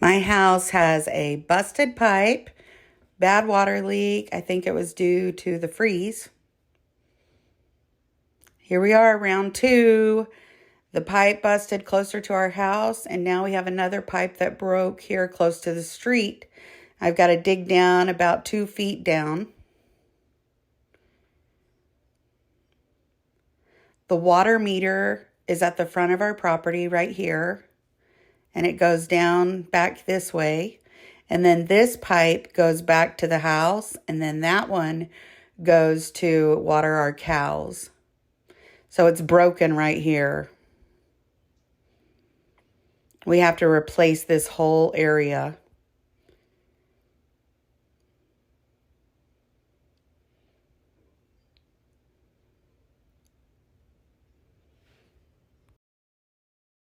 My house has a busted pipe, bad water leak. I think it was due to the freeze. Here we are, round two. The pipe busted closer to our house, and now we have another pipe that broke here close to the street. I've got to dig down about 2 feet down. The water meter is at the front of our property right here, and it goes down back this way. And then this pipe goes back to the house, and then that one goes to water our cows. So it's broken right here. We have to replace this whole area.